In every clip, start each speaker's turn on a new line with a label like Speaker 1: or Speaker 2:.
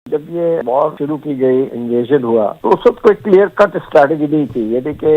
Speaker 1: جب یہ وار شروع کی گئی، انویژن ہوا، تو اس وقت کوئی کلیئر کٹ اسٹریٹجی نہیں تھی. یعنی کہ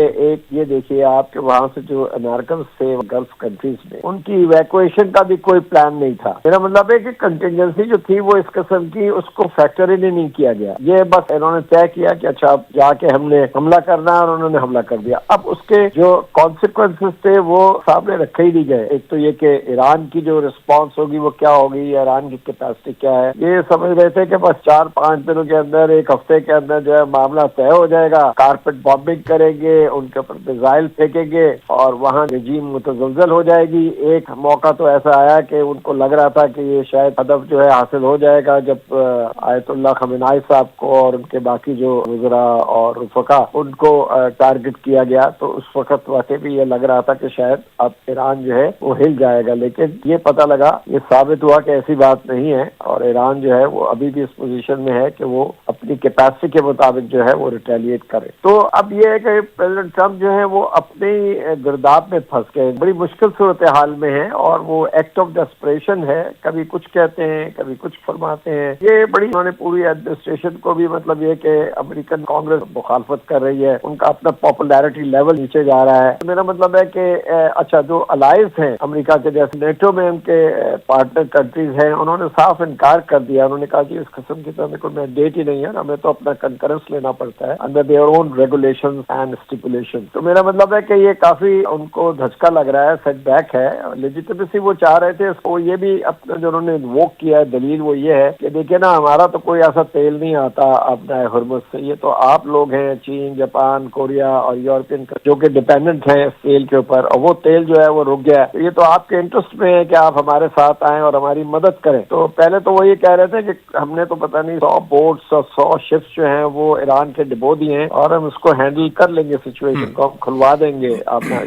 Speaker 1: یہ دیکھیے آپ کے وہاں سے جو امریکن تھے گلف کنٹریز میں، ان کی ایویکویشن کا بھی کوئی پلان نہیں تھا. میرا مطلب ہے کہ کنٹینجنسی جو تھی وہ اس قسم کی، اس کو فیکٹر ہی نہیں کیا گیا. یہ بس انہوں نے طے کیا کہ اچھا جا کے ہم نے حملہ کرنا ہے، اور انہوں نے حملہ کر دیا. اب اس کے جو کانسیکوینسز تھے وہ سامنے رکھے ہی نہیں گئے. ایک تو یہ کہ ایران کی جو رسپانس ہوگی وہ کیا ہوگی، ایران کی کیپیسٹی کیا ہے. یہ سمجھ رہے تھے کہ بس 4-5 دنوں کے اندر، ایک ہفتے کے اندر جو ہے معاملہ طے ہو جائے گا. کارپیٹ بامبنگ کریں گے، ان کے اوپر میزائل پھینکیں گے اور وہاں رجیم متزلزل ہو جائے گی. ایک موقع تو ایسا آیا کہ ان کو لگ رہا تھا کہ یہ شاید ہدف جو ہے حاصل ہو جائے گا، جب آیت اللہ خامنہئی صاحب کو اور ان کے باقی جو وزراء اور رفقا ان کو ٹارگٹ کیا گیا. تو اس وقت واقعی بھی یہ لگ رہا تھا کہ شاید اب ایران جو ہے وہ ہل جائے گا. لیکن یہ پتہ لگا، یہ ثابت ہوا کہ ایسی بات نہیں ہے، اور ایران جو ہے وہ ابھی بھی اس پوزیشن میں ہے کہ وہ اپنی کیپیسٹی کے مطابق جو ہے وہ ریٹیلیٹ کرے. تو اب یہ ہے کہ پریزیڈنٹ ٹرمپ جو ہے وہ اپنی گرداب میں پھنس گئے، بڑی مشکل صورتحال میں ہے، اور وہ ایکٹ آف ڈیسپریشن ہے. کبھی کچھ کہتے ہیں، کبھی کچھ فرماتے ہیں. یہ بڑی انہوں نے پوری ایڈمنسٹریشن کو بھی مطلب یہ کہ امریکن کانگریس مخالفت کر رہی ہے، ان کا اپنا پاپولیرٹی لیول نیچے جا رہا ہے. میرا مطلب ہے کہ اچھا جو الائنس ہیں امریکہ کے، جیسے نیٹو میں ان کے پارٹنر کنٹریز ہیں، انہوں نے صاف انکار کر دیا. انہوں نے کہا کہ اس قسم کی تو ہمیں کوئی مینڈیٹ ہی نہیں ہے، ہمیں تو اپنا کنکرنس لینا پڑتا ہے under their own regulation and stipulation. تو میرا مطلب ہے کہ یہ کافی ان کو دھچکا لگ رہا ہے، سیٹ بیک ہے. لیجیٹمیسی وہ چاہ رہے تھے، وہ یہ بھی اپنا جو انہوں نے انووک کیا ہے دلیل وہ یہ ہے کہ دیکھیے نا، ہمارا تو کوئی ایسا تیل نہیں آتا اپنا ہرمز سے. یہ تو آپ لوگ ہیں، چین، جاپان، کوریا اور یورپین جو کہ ڈیپینڈنٹ ہیں اس تیل کے اوپر، اور وہ تیل جو ہے وہ رک گیا ہے. یہ تو آپ کے انٹرسٹ میں ہے کہ آپ ہمارے ساتھ آئیں اور ہماری مدد کریں. تو پہلے تو وہ یہ کہہ رہے تھے کہ ہم نے تو پتہ نہیں 100 بوٹس اور 100 شپس جو ہیں وہ ایران کے ڈبو دیے ہیں، اور ہم اس کو ہینڈل کر لیں گے، سچویشن کو ہم کھلوا دیں گے.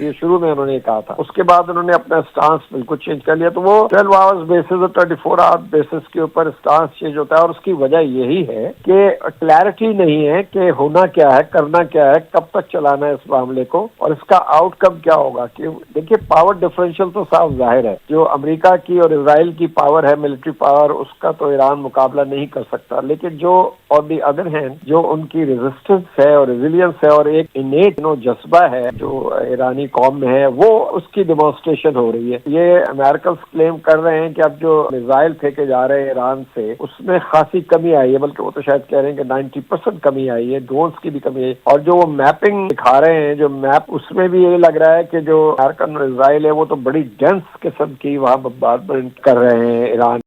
Speaker 1: یہ شروع میں انہوں نے کہا تھا. اس کے بعد انہوں نے اپنا سٹانس بالکل چینج کر لیا. تو وہ 12 آورز بیسس اور 24 آور بیسس کے اوپر سٹانس چینج ہوتا ہے، اور اس کی وجہ یہی ہے کہ کلیئرٹی نہیں ہے کہ ہونا کیا ہے، کرنا کیا ہے، کب تک چلانا ہے اس معاملے کو، اور اس کا آؤٹ کم کیا ہوگا. کہ دیکھیے پاور ڈفرینشیل تو صاف ظاہر ہے. جو امریکہ کی اور اسرائیل کی پاور ہے، ملٹری پاور، اس کا تو ایران مقابلہ نہیں کر سکتا. لیکن جو آن دی ادر ہینڈ جو ان کی ریزسٹنس ہے اور ریزیلینس ہے، اور ایک انیٹ جذبہ ہے جو ایرانی قوم میں ہے، وہ اس کی ڈیمانسٹریشن ہو رہی ہے. یہ امریکنز کلیم کر رہے ہیں کہ اب جو میزائل پھینکے جا رہے ہیں ایران سے، اس میں خاصی کمی آئی ہے، بلکہ وہ تو شاید کہہ رہے ہیں کہ 90% کمی آئی ہے. ڈرونز کی بھی کمی ہے، اور جو وہ میپنگ دکھا رہے ہیں، جو میپ، اس میں بھی یہ لگ رہا ہے کہ جو امریکن اور اسرائیل ہے وہ تو بڑی ڈینس قسم کی وہاں بمبارڈمنٹ کر رہے ہیں ایران